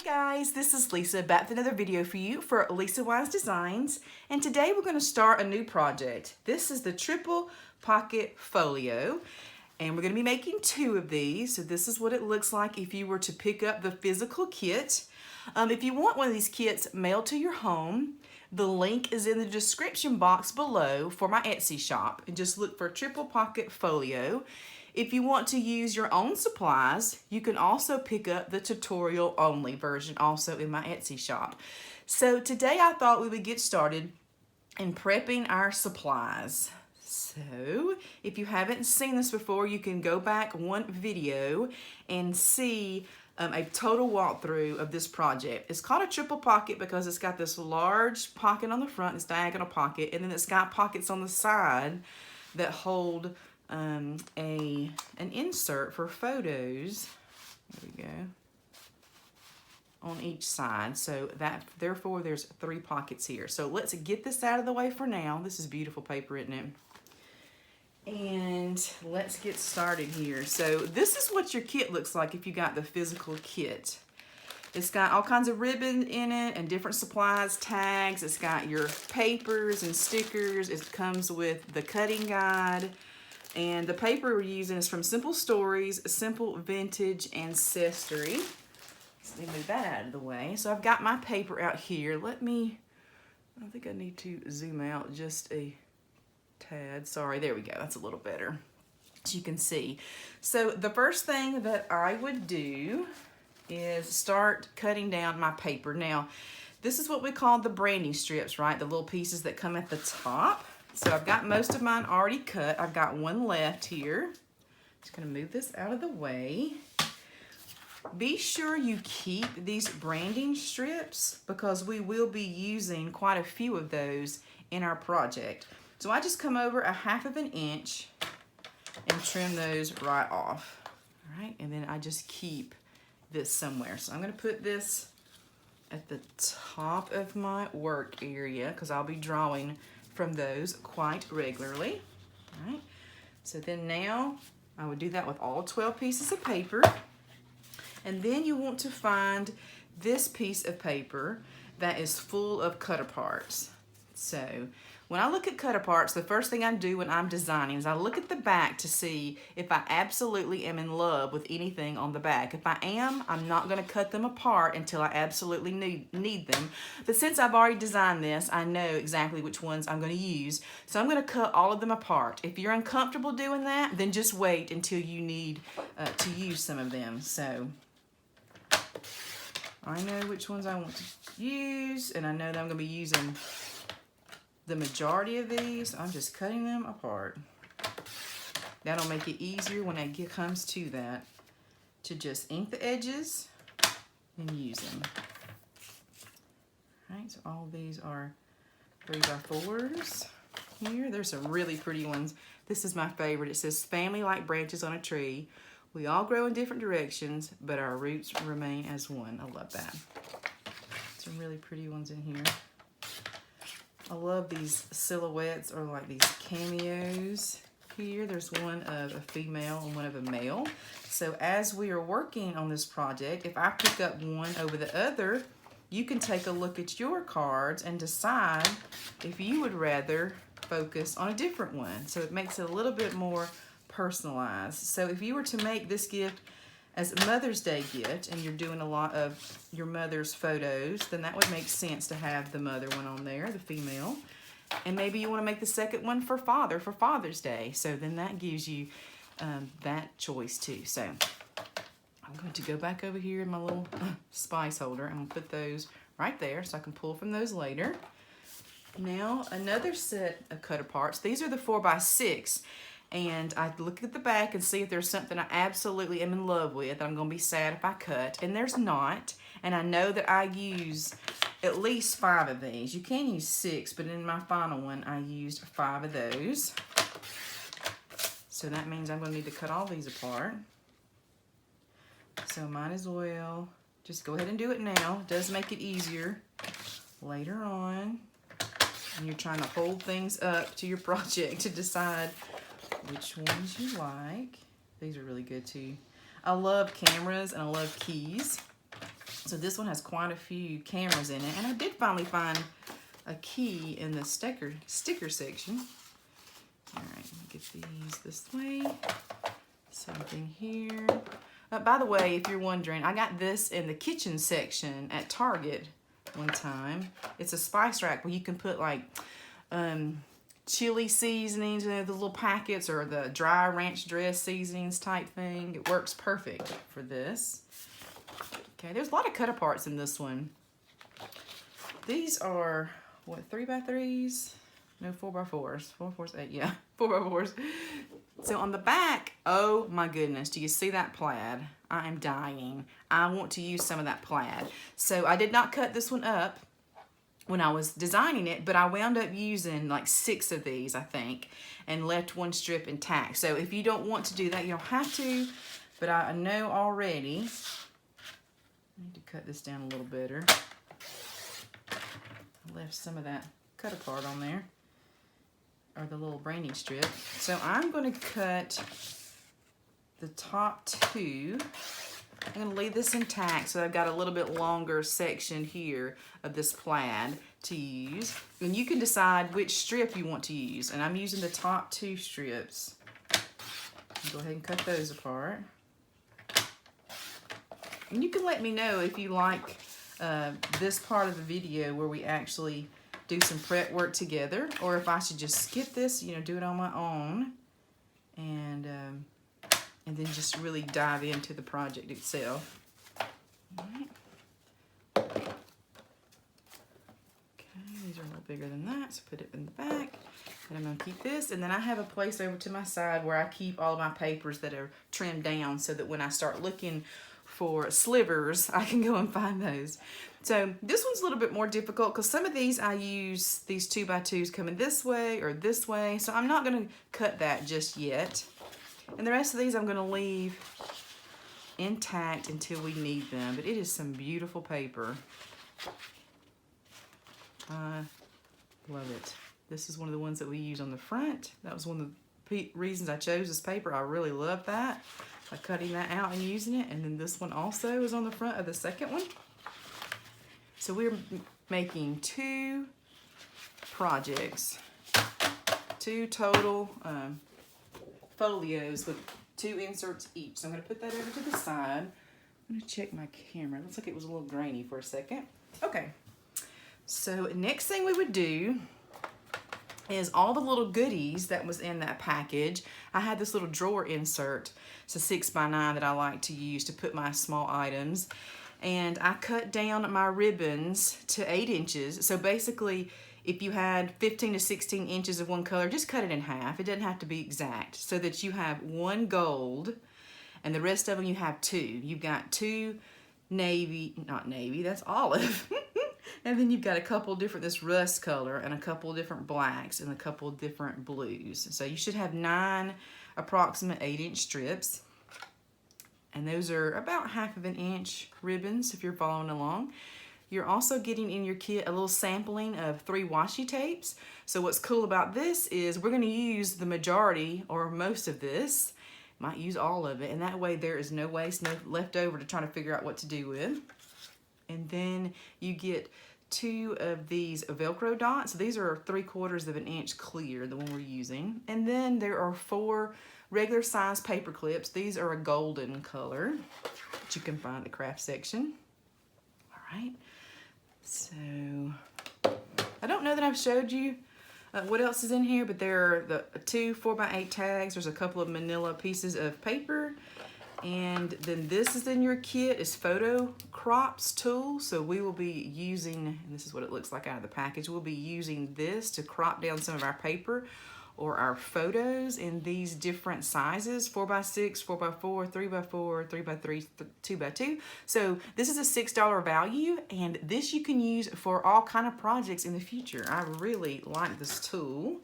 Guys, this is Lisa back with another video for you for Lisa Wise Designs, and today we're going to start a new project. This is the triple pocket folio, and we're going to be making two of these. So this is what it looks like if you were to pick up the physical kit. If you want one of these kits mailed to your home, the link is in the description box below for my Etsy shop, and just look for triple pocket folio. If you want to use your own supplies, you can also pick up the tutorial only version also in my Etsy shop. So today I thought we would get started in prepping our supplies. So if you haven't seen this before, you can go back one video and see a total walkthrough of this project. It's called a triple pocket because it's got this large pocket on the front, this diagonal pocket, and then it's got pockets on the side that hold an insert for photos. There we go. On each side. So that therefore there's 3 pockets here. So let's get this out of the way for now. This is beautiful paper, isn't it? And let's get started here. So this is what your kit looks like if you got the physical kit. It's got all kinds of ribbon in it and different supplies, tags. It's got your papers and stickers. It comes with the cutting guide. And the paper we're using is from Simple Stories, Simple Vintage Ancestry. So let me move that out of the way. So I've got my paper out here. I think I need to zoom out just a tad. Sorry, there we go. That's a little better, as you can see. So the first thing that I would do is start cutting down my paper. Now, this is what we call the branding strips, right? The little pieces that come at the top. So I've got most of mine already cut. I've got one left here. Just gonna move this out of the way. Be sure you keep these branding strips because we will be using quite a few of those in our project. So I just come over 1/2 inch and trim those right off. All right, and then I just keep this somewhere. So I'm gonna put this at the top of my work area because I'll be drawing from those quite regularly. All right, so then now I would do that with all 12 pieces of paper. And then you want to find this piece of paper that is full of cut aparts. So when I look at cut aparts, the first thing I do when I'm designing is I look at the back to see if I absolutely am in love with anything on the back. If I am, I'm not going to cut them apart until I absolutely need them. But since I've already designed this, I know exactly which ones I'm going to use. So I'm going to cut all of them apart. If you're uncomfortable doing that, then just wait until you need to use some of them. So I know which ones I want to use, and I know that I'm going to be using the majority of these. I'm just cutting them apart. That'll make it easier when it comes to that to just ink the edges and use them. All right, so all of these are 3x4s here. There's some really pretty ones. This is my favorite. It says, "Family like branches on a tree. We all grow in different directions, but our roots remain as one." I love that. Some really pretty ones in here. I love these silhouettes or like these cameos here. There's one of a female and one of a male. So as we are working on this project, if I pick up one over the other, you can take a look at your cards and decide if you would rather focus on a different one. So it makes it a little bit more personalized. So if you were to make this gift as a Mother's Day gift and you're doing a lot of your mother's photos, then that would make sense to have the mother one on there, the female. And maybe you want to make the second one for Father's Day. So then that gives you that choice too. So I'm going to go back over here in my little spice holder. I'm going to put those right there so I can pull from those later. Now another set of cut aparts. These are the 4x6. And I look at the back and see if there's something I absolutely am in love with that I'm going to be sad if I cut. And there's not. And I know that I use at least 5 of these. You can use 6, but in my final one, I used 5 of those. So that means I'm going to need to cut all these apart. So might as well just go ahead and do it now. It does make it easier later on. And you're trying to hold things up to your project to decide which ones you like. These are really good too. I love cameras and I love keys. So this one has quite a few cameras in it, and I did finally find a key in the sticker section. All right, get these this way. Same thing here. By the way, if you're wondering, I got this in the kitchen section at Target one time. It's a spice rack where you can put like chili seasonings in the little packets, or the dry ranch dress seasonings type thing. It works perfect for this. Okay, there's a lot of cut aparts in this one. These are, what, 3x3s? No, 4x4s. 4x4s, 8, yeah, 4x4s. So on the back, oh my goodness, do you see that plaid? I am dying. I want to use some of that plaid. So I did not cut this one up when I was designing it, but I wound up using like 6 of these, I think, and left one strip intact. So if you don't want to do that, you don't have to, but I know already. I need to cut this down a little better. I left some of that cut apart on there, or the little branding strip. So I'm going to cut the top 2. I'm going to leave this intact, so I've got a little bit longer section here of this plaid to use. And you can decide which strip you want to use. And I'm using the top 2 strips. Go ahead and cut those apart. And you can let me know if you like this part of the video where we actually do some prep work together, or if I should just skip this, you know, do it on my own, and then just really dive into the project itself. All right. Okay, these are a little bigger than that, so put it in the back. And I'm going to keep this, and then I have a place over to my side where I keep all of my papers that are trimmed down, so that when I start looking for slivers, I can go and find those. So this one's a little bit more difficult because some of these I use these 2x2s coming this way or this way, so I'm not going to cut that just yet. And the rest of these I'm going to leave intact until we need them. But it is some beautiful paper. I love it. This is one of the ones that we use on the front. That was one of the reasons I chose this paper. I really love that. By cutting that out and using it. And then this one also is on the front of the second one. So we're making 2 projects, 2 total folios with 2 inserts each. So I'm going to put that over to the side. I'm going to check my camera. It looks like it was a little grainy for a second. Okay. So next thing we would do is all the little goodies that was in that package. I had this little drawer insert. It's a 6x9 that I like to use to put my small items. And I cut down my ribbons to 8 inches. So basically, if you had 15 to 16 inches of one color, just cut it in half. It doesn't have to be exact, so that you have 1 gold and the rest of them you have 2. You've got 2 navy, not navy, that's olive. And then you've got a couple different, this rust color, and a couple different blacks, and a couple different blues. So you should have 9 approximate 8-inch strips. And those are about 1/2 inch ribbons if you're following along. You're also getting in your kit a little sampling of 3 washi tapes. So what's cool about this is we're going to use the majority or most of this. Might use all of it, and that way there is no waste, no left over to try to figure out what to do with. And then you get 2 of these Velcro dots. So these are 3/4 inch clear, the one we're using. And then there are 4 regular size paper clips. These are a golden color that you can find in the craft section. All right. So I don't know that I've showed you what else is in here, but there are the 2 4x8 tags. There's a couple of manila pieces of paper. And then this is in your kit is photo crops tool. So we will be using, and this is what it looks like out of the package, we'll be using this to crop down some of our paper or our photos in these different sizes, 4x6, 4x4, 3x4, 3x3, 2x2. So this is a $6 value, and this you can use for all kind of projects in the future. I really like this tool.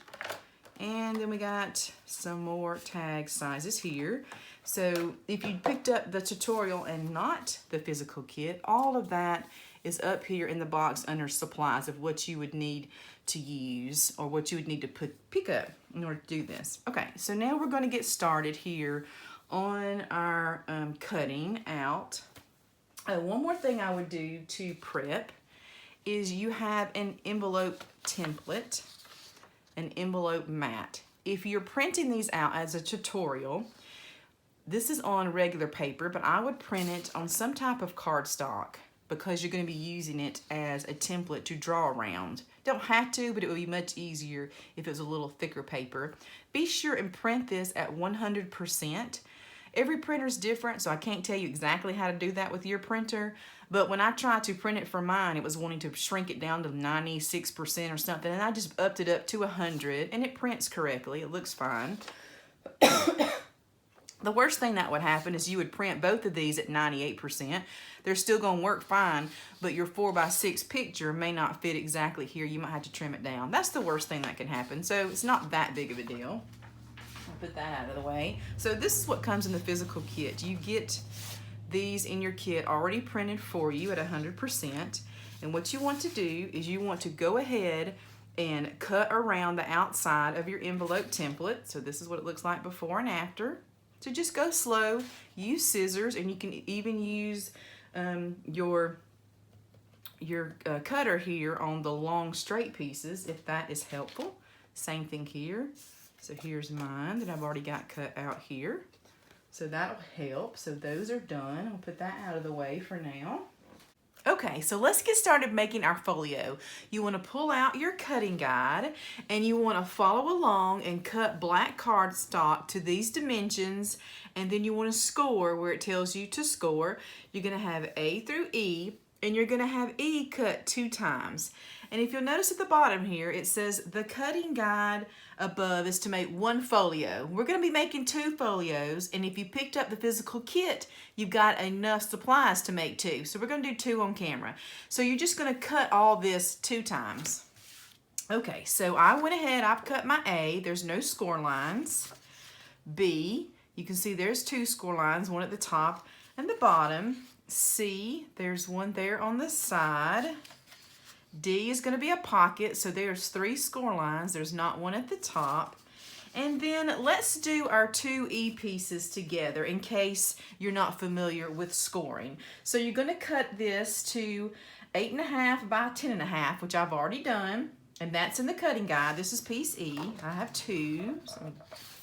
And then we got some more tag sizes here. So if you picked up the tutorial and not the physical kit, all of that is up here in the box under supplies of what you would need to use or what you would need to pick up in order to do this. Okay, so now we're going to get started here on our cutting out One more thing I would do to prep is you have an envelope template, an envelope mat. If you're printing these out as a tutorial, this is on regular paper, but I would print it on some type of cardstock because you're going to be using it as a template to draw around. Don't have to, but it would be much easier if it was a little thicker paper. Be sure and print this at 100%. Every printer is different, so I can't tell you exactly how to do that with your printer, but when I tried to print it for mine, it was wanting to shrink it down to 96% or something, and I just upped it up to 100, and it prints correctly. It looks fine. The worst thing that would happen is you would print both of these at 98%. They're still going to work fine, but your 4x6 picture may not fit exactly here. You might have to trim it down. That's the worst thing that can happen, so it's not that big of a deal. I'll put that out of the way. So this is what comes in the physical kit. You get these in your kit already printed for you at 100%. And what you want to do is you want to go ahead and cut around the outside of your envelope template. So this is what it looks like before and after. So just go slow, use scissors, and you can even use your cutter here on the long straight pieces if that is helpful. Same thing here. So here's mine that I've already got cut out here. So that'll help. So those are done. I'll put that out of the way for now. Okay, so let's get started making our folio. You want to pull out your cutting guide and you want to follow along and cut black cardstock to these dimensions, and then you want to score where it tells you to score. You're going to have A through E, and you're going to have E cut 2 times. And if you'll notice at the bottom here, it says the cutting guide above is to make 1 folio. We're going to be making 2 folios, and if you picked up the physical kit, you've got enough supplies to make 2. So we're going to do 2 on camera. So you're just going to cut all this 2 times. Okay, so I went ahead, I've cut my A. There's no score lines. B, you can see there's 2 score lines, one at the top and the bottom. C, there's one there on the side. D is going to be a pocket, so there's 3 score lines. There's not one at the top. And then let's do our 2 E pieces together in case you're not familiar with scoring. So you're going to cut this to 8.5 by 10.5, which I've already done, and that's in the cutting guide. This is piece E. I have 2, so I'm going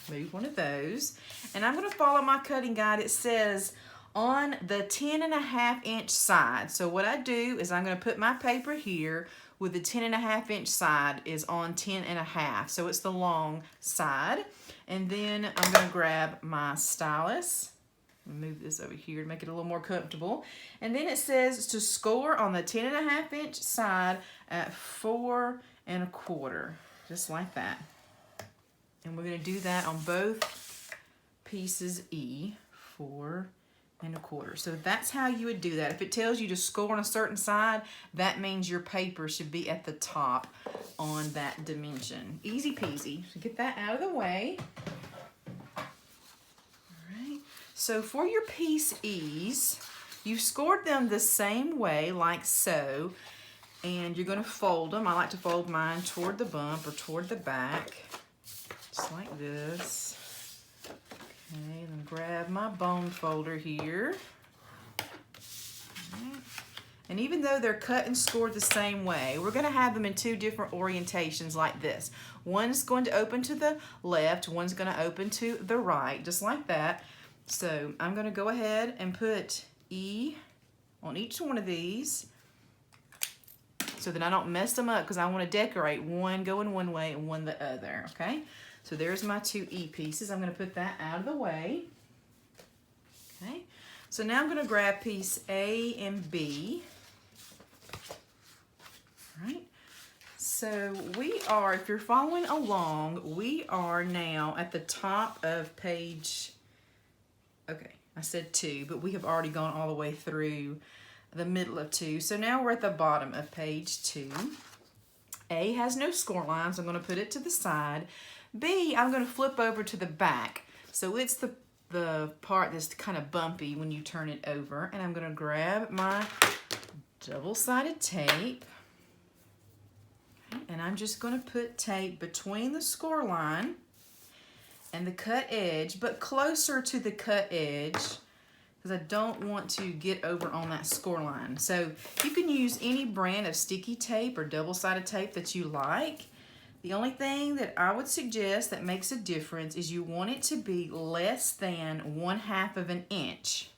to move one of those. And I'm going to follow my cutting guide. It says on the 10.5-inch side. So what I do is I'm going to put my paper here with the 10.5-inch side is on 10.5. So it's the long side. And then I'm going to grab my stylus. Move this over here to make it a little more comfortable. And then it says to score on the 10.5-inch side at 4 1/4, just like that. And we're going to do that on both pieces E, 4 1/4. So that's how you would do that. If it tells you to score on a certain side, that means your paper should be at the top on that dimension. Easy peasy. So get that out of the way. All right. So for your piece E's, you scored them the same way, like so, and you're going to fold them. I like to fold mine toward the bump or toward the back, just like this. Okay, then grab my bone folder here. Right. And even though they're cut and scored the same way, we're going to have them in 2 different orientations like this. One's going to open to the left, one's going to open to the right, just like that. So I'm going to go ahead and put E on each one of these so that I don't mess them up, because I want to decorate one going one way and one the other, okay? So there's my 2 E pieces. I'm going to put that out of the way. Okay. So now I'm going to grab piece A and B. All right. So we are, if you're following along, we are now at the top of page, okay, I said 2, but we have already gone all the way through the middle of 2. So now we're at the bottom of page 2. A has no score lines. I'm going to put it to the side. B, I'm going to flip over to the back. So it's the part that's kind of bumpy when you turn it over. And I'm going to grab my double-sided tape. And I'm just going to put tape between the score line and the cut edge, but closer to the cut edge, because I don't want to get over on that score line. So you can use any brand of sticky tape or double-sided tape that you like. The only thing that I would suggest that makes a difference is you want it to be less than 1/2 of an inch,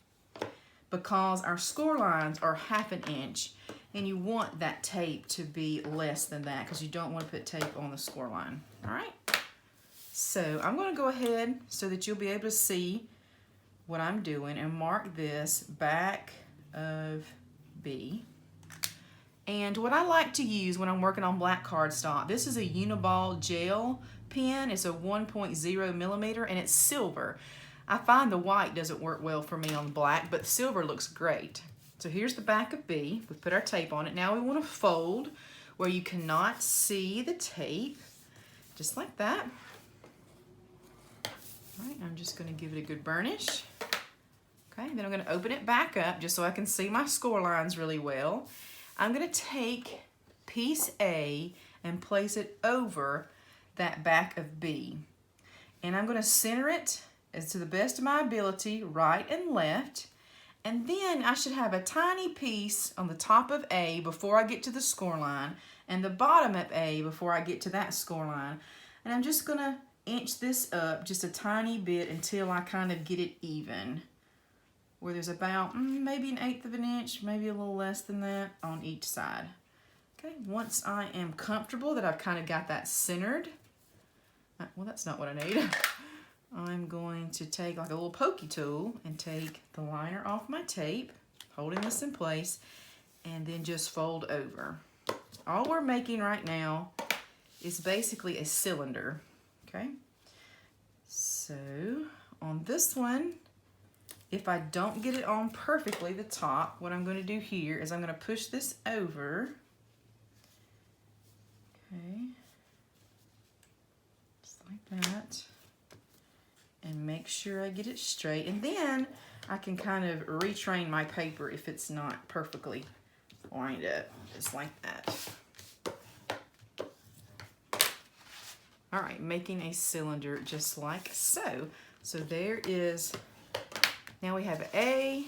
because our score lines are 1/2 inch, and you want that tape to be less than that because you don't want to put tape on the score line. All right, so I'm going to go ahead so that you'll be able to see what I'm doing and mark this back of B. And what I like to use when I'm working on black cardstock, this is a Uniball gel pen. It's a 1.0 millimeter and it's silver. I find the white doesn't work well for me on black, but silver looks great. So here's the back of B. We put our tape on it. Now we want to fold where you cannot see the tape, just like that. All right, I'm just going to give it a good burnish. Okay, then I'm going to open it back up just so I can see my score lines really well. I'm going to take piece A and place it over that back of B. And I'm going to center it as to the best of my ability, right and left. And then I should have a tiny piece on the top of A before I get to the score line, and the bottom of A before I get to that score line. And I'm just going to inch this up just a tiny bit until I kind of get it even, where there's about maybe 1/8 of an inch, maybe a little less than that on each side. Okay, once I am comfortable that I've kind of got that centered, well, that's not what I need. I'm going to take like a little pokey tool and take the liner off my tape, holding this in place, and then just fold over. All we're making right now is basically a cylinder, okay? So on this one, if I don't get it on perfectly, the top, what I'm going to do here is I'm going to push this over. Okay. Just like that. And make sure I get it straight. And then I can kind of retrain my paper if it's not perfectly lined up, just like that. All right, making a cylinder just like so. So there is. Now we have an A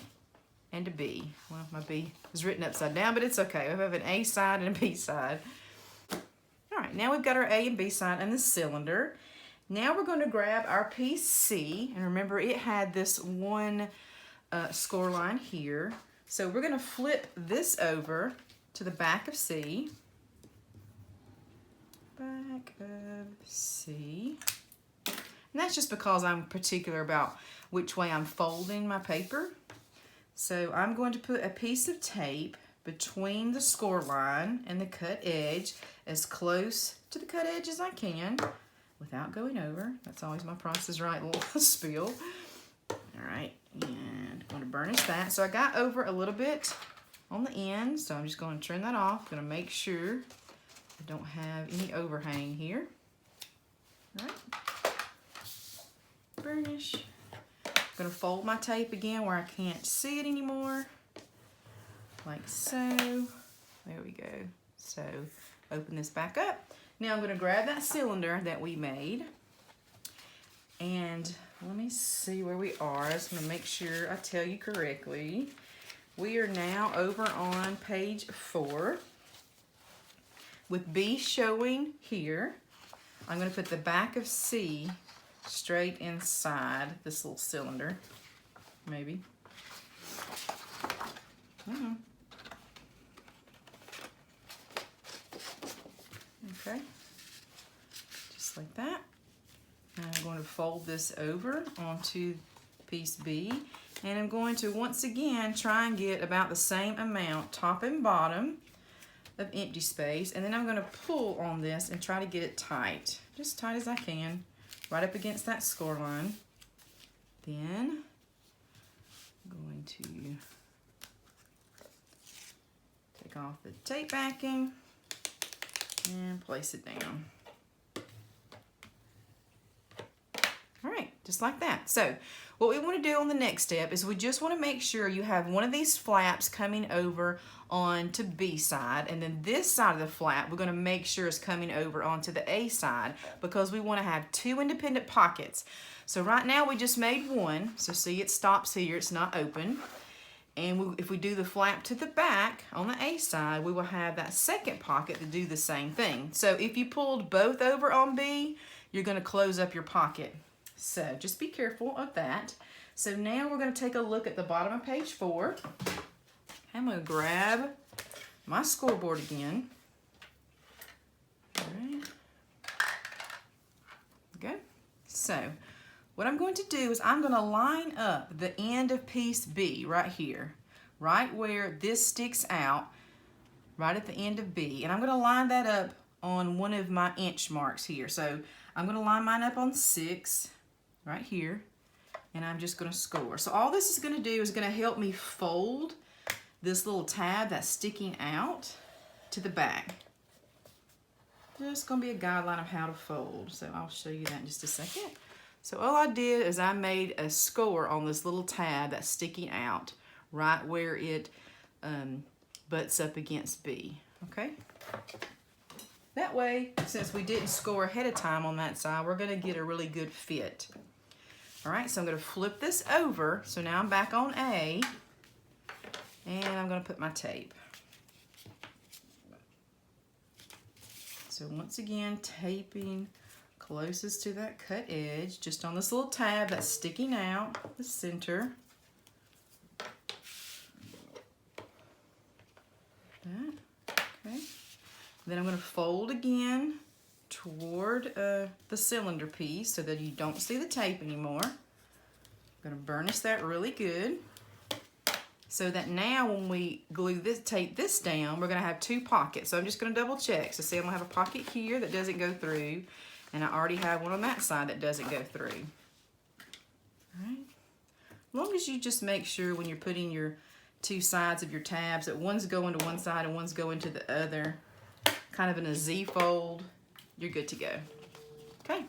and a B. Well, my B is written upside down, but it's okay. We have an A side and a B side. All right, now we've got our A and B side and the cylinder. Now we're going to grab our piece C, and remember it had this one score line here. So we're going to flip this over to the back of C. Back of C. And that's just because I'm particular about which way I'm folding my paper. So I'm going to put a piece of tape between the score line and the cut edge, as close to the cut edge as I can without going over. That's always my Price is Right little spiel. All right, and I'm going to burnish that. So I got over a little bit on the end, so I'm just going to turn that off. I'm going to make sure I don't have any overhang here. All right. Burnish. I'm going to fold my tape again where I can't see it anymore, like so. There we go. So open this back up. Now I'm going to grab that cylinder that we made, and let me see where we are. I just want to make sure I tell you correctly. We are now over on page 4 with B showing here. I'm going to put the back of C straight inside this little cylinder, maybe. Okay, just like that. And I'm going to fold this over onto piece B, and I'm going to once again try and get about the same amount, top and bottom, of empty space, and then I'm going to pull on this and try to get it tight, just tight as I can, right up against that score line. Then I'm going to take off the tape backing and place it down. All right, just like that. So what we want to do on the next step is we just want to make sure you have one of these flaps coming over onto B side, and then this side of the flap we're going to make sure is coming over onto the A side, because we want to have 2 independent pockets. So right now we just made one. So see, it stops here, it's not open. And if we do the flap to the back on the A side, we will have that second pocket to do the same thing. So if you pulled both over on B, you're gonna close up your pocket. So just be careful of that. So now we're gonna take a look at the bottom of page 4. I'm gonna grab my scoreboard again. All right. Good. So what I'm going to do is I'm going to line up the end of piece B right here, right where this sticks out, right at the end of B. And I'm going to line that up on one of my inch marks here. So I'm going to line mine up on 6 right here, and I'm just going to score. So all this is going to do is going to help me fold this little tab that's sticking out to the back. Just going to be a guideline of how to fold. So I'll show you that in just a second. So all I did is I made a score on this little tab that's sticking out right where it butts up against B, okay? That way, since we didn't score ahead of time on that side, we're gonna get a really good fit. All right, so I'm gonna flip this over. So now I'm back on A, and I'm gonna put my tape. So once again, taping closest to that cut edge, just on this little tab that's sticking out the center. That, okay. Then I'm going to fold again toward the cylinder piece so that you don't see the tape anymore. I'm going to burnish that really good so that now when we glue this, tape this down, we're going to have 2 pockets. So I'm just going to double check. So see, I'm going to have a pocket here that doesn't go through, and I already have one on that side that doesn't go through. All right. As long as you just make sure when you're putting your 2 sides of your tabs that one's going to one side and one's going to the other, kind of in a Z fold, you're good to go. Okay.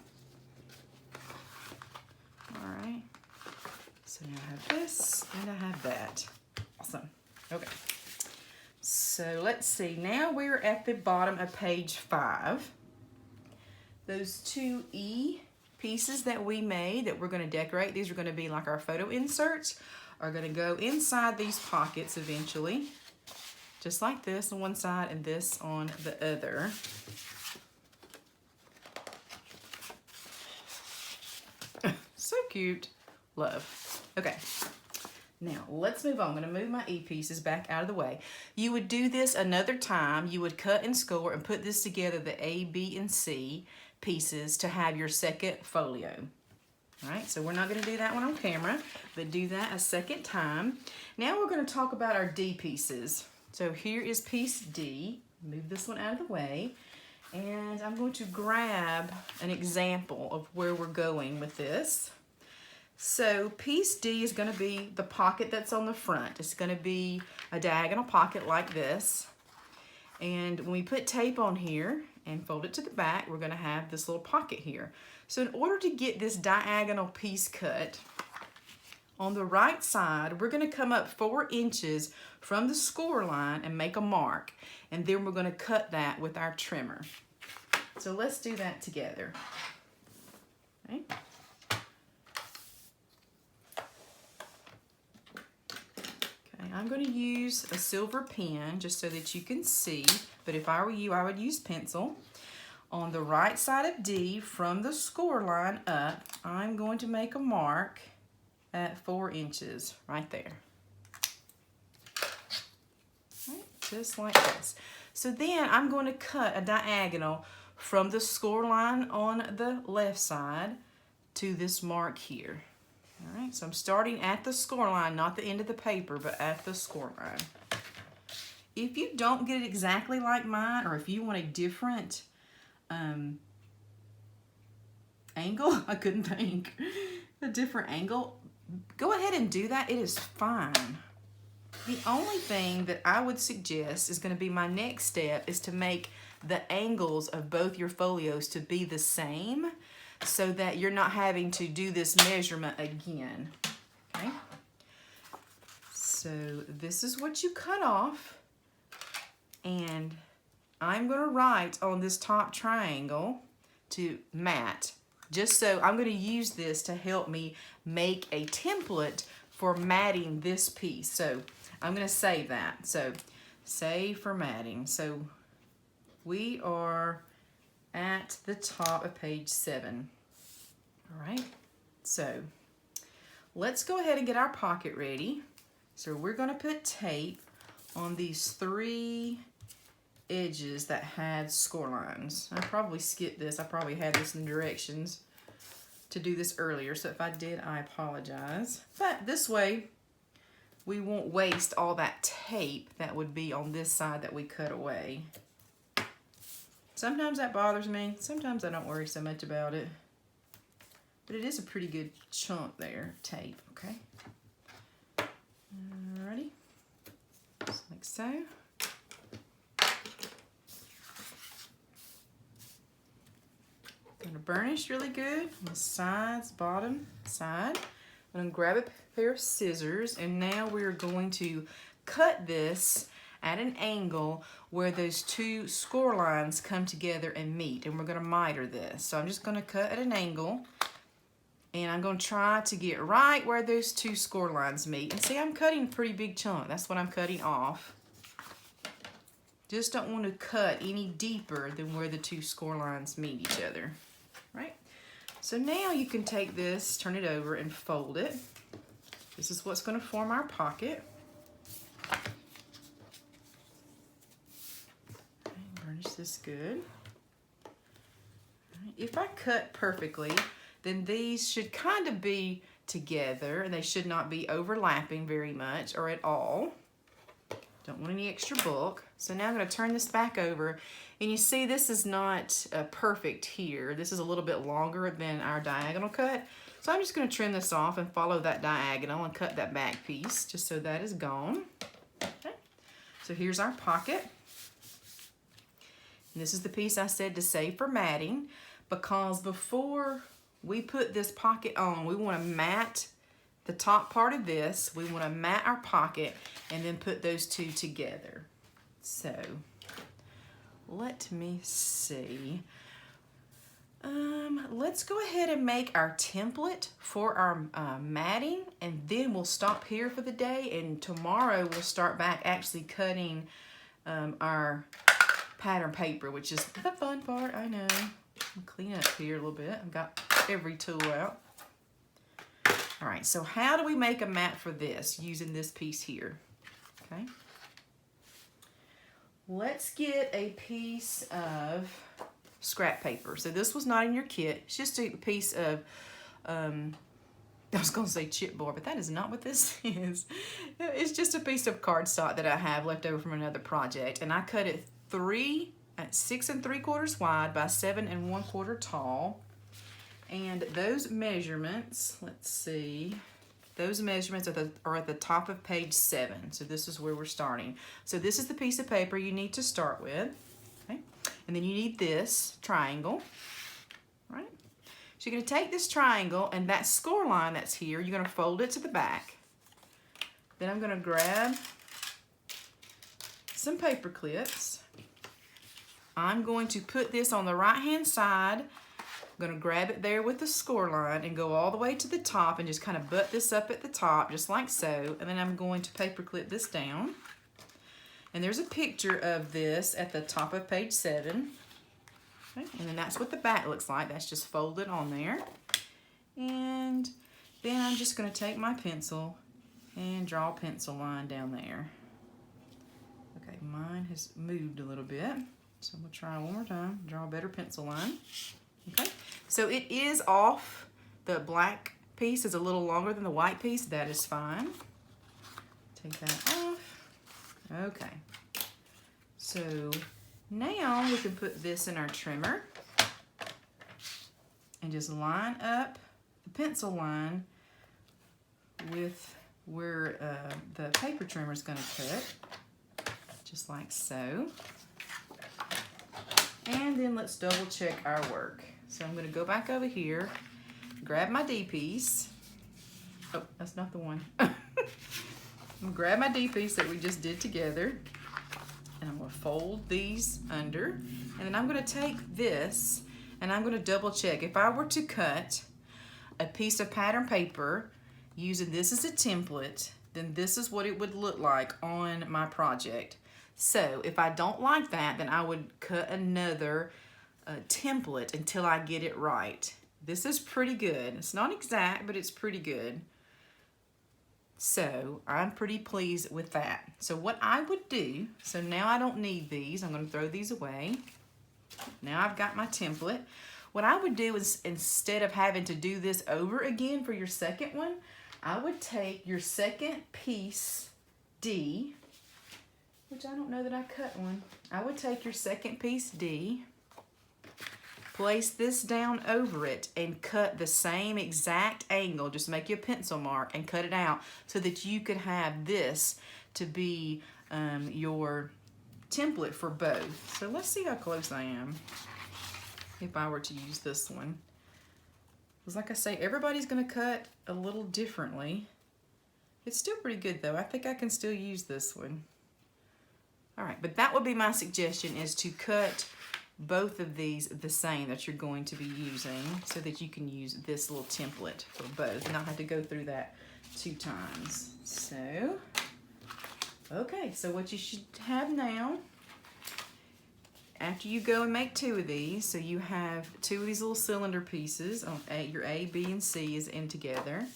All right. So now I have this and I have that. Awesome. Okay. So let's see. Now we're at the bottom of page 5. Those 2 E pieces that we made that we're going to decorate, these are going to be like our photo inserts, are going to go inside these pockets eventually, just like this on one side and this on the other. So cute. Love. Okay. Now, let's move on. I'm going to move my E pieces back out of the way. You would do this another time. You would cut and score and put this together, the A, B, and C pieces, to have your second folio. All right, so we're not going to do that one on camera, but do that a second time. Now we're going to talk about our D pieces. So here is piece D. Move this one out of the way. And I'm going to grab an example of where we're going with this. So piece D is going to be the pocket that's on the front. It's going to be a diagonal pocket like this. And when we put tape on here and fold it to the back, we're going to have this little pocket here. So in order to get this diagonal piece cut, on the right side, we're going to come up 4 inches from the score line and make a mark. And then we're going to cut that with our trimmer. So let's do that together. Okay. I'm going to use a silver pen just so that you can see, but if I were you, I would use pencil. On the right side of D, from the score line up, I'm going to make a mark at 4 inches right there. Right, just like this. So then I'm going to cut a diagonal from the score line on the left side to this mark here. All right, so I'm starting at the score line, not the end of the paper, but at the score line. If you don't get it exactly like mine, or if you want a different angle, I couldn't think, a different angle, go ahead and do that. It is fine. The only thing that I would suggest is going to be my next step is to make the angles of both your folios to be the same, so that you're not having to do this measurement again. Okay? So this is what you cut off, and I'm going to write on this top triangle to mat just so I'm going to use this to help me make a template for matting this piece. So I'm going to save that. So save for matting. So we are at the top of page 7. All right, so let's go ahead and get our pocket ready. So we're going to put tape on these 3 edges that had score lines. I probably skipped this. I probably had this in directions to do this earlier, so if I did, I apologize. But this way, we won't waste all that tape that would be on this side that we cut away. Sometimes that bothers me. Sometimes I don't worry so much about it. But it is a pretty good chunk there, tape, okay? Alrighty, just like so. Gonna burnish really good on the sides, bottom, side. I'm gonna grab a pair of scissors, and now we're going to cut this at an angle where those 2 score lines come together and meet, and we're gonna miter this. So I'm just gonna cut at an angle, and I'm gonna try to get right where those 2 score lines meet. And see, I'm cutting a pretty big chunk. That's what I'm cutting off. Just don't want to cut any deeper than where the 2 score lines meet each other, right? So now you can take this, turn it over, and fold it. This is what's gonna form our pocket. Burnish this good. If I cut perfectly, then these should kind of be together, and they should not be overlapping very much or at all. Don't want any extra bulk. So now I'm going to turn this back over, and you see this is not perfect here. This is a little bit longer than our diagonal cut. So I'm just going to trim this off and follow that diagonal and cut that back piece just so that is gone. Okay. So here's our pocket. And this is the piece I said to save for matting, because before we put this pocket on, we want to mat the top part of this. We want to mat our pocket and then put those 2 together. So let me see. Let's go ahead and make our template for our matting, and then we'll stop here for the day, and tomorrow we'll start back actually cutting our pattern paper, which is the fun part, I know. I'll clean up here a little bit. I've got every tool out. All right, so how do we make a mat for this using this piece here? Okay. Let's get a piece of scrap paper. So this was not in your kit. It's just a piece of, I was gonna say chipboard, but that is not what this is. It's just a piece of cardstock that I have left over from another project, and I cut it 6 3/4 wide by 7 1/4 tall. And those measurements, let's see, those measurements are at the top of page 7. So this is where we're starting. So this is the piece of paper you need to start with. Okay? And then you need this triangle, right? So you're going to take this triangle, and that score line that's here, you're going to fold it to the back. Then I'm going to grab some paper clips. I'm going to put this on the right-hand side. I'm going to grab it there with the score line and go all the way to the top and just kind of butt this up at the top, just like so. And then I'm going to paper clip this down. And there's a picture of this at the top of page 7. Okay. And then that's what the back looks like. That's just folded on there. And then I'm just going to take my pencil and draw a pencil line down there. Okay, mine has moved a little bit. So I'm going to try one more time, draw a better pencil line. Okay, so it is off. The black piece is a little longer than the white piece. That is fine. Take that off. Okay, so now we can put this in our trimmer and just line up the pencil line with where the paper trimmer is going to cut, just like so. And then let's double check our work. So I'm going to go back over here, grab my D piece. Oh, that's not the one. I'm going to grab my D piece that we just did together, and I'm going to fold these under. And then I'm going to take this, and I'm going to double check. If I were to cut a piece of pattern paper using this as a template, then this is what it would look like on my project. So if I don't like that, then I would cut another template until I get it right. This is pretty good. It's not exact, but it's pretty good. So I'm pretty pleased with that. So what I would do, so now I don't need these. I'm going to throw these away. Now I've got my template. What I would do is, instead of having to do this over again for your second one, I would take your second piece D, which I don't know that I cut one. I would take your second piece D, place this down over it, and cut the same exact angle. Just make you a pencil mark and cut it out so that you could have this to be your template for both. So let's see how close I am if I were to use this one. Because like I say, everybody's going to cut a little differently. It's still pretty good though. I think I can still use this one. All right, but that would be my suggestion, is to cut both of these the same that you're going to be using so that you can use this little template for both and not have to go through that 2 times. So, okay, so what you should have now, after you go and make 2 of these, so you have 2 of these little cylinder pieces, on your A, B, and C is in together.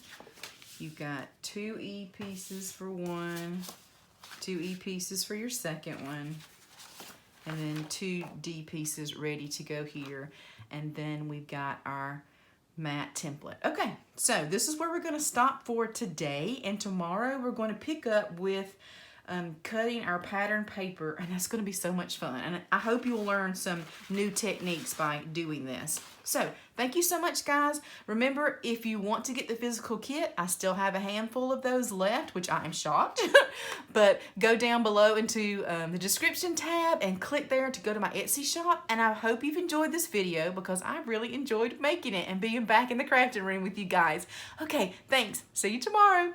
You've got 2 E pieces for one, 2 E pieces for your second one, and then 2 D pieces ready to go here. And then we've got our mat template. Okay, so this is where we're gonna stop for today, and tomorrow we're gonna pick up with cutting our pattern paper, and that's going to be so much fun, and I hope you'll learn some new techniques by doing this. So thank you so much, guys. Remember, if you want to get the physical kit, I still have a handful of those left, which I am shocked, but go down below into the description tab and click there to go to my Etsy shop, and I hope you've enjoyed this video because I really enjoyed making it and being back in the crafting room with you guys. Okay, thanks. See you tomorrow.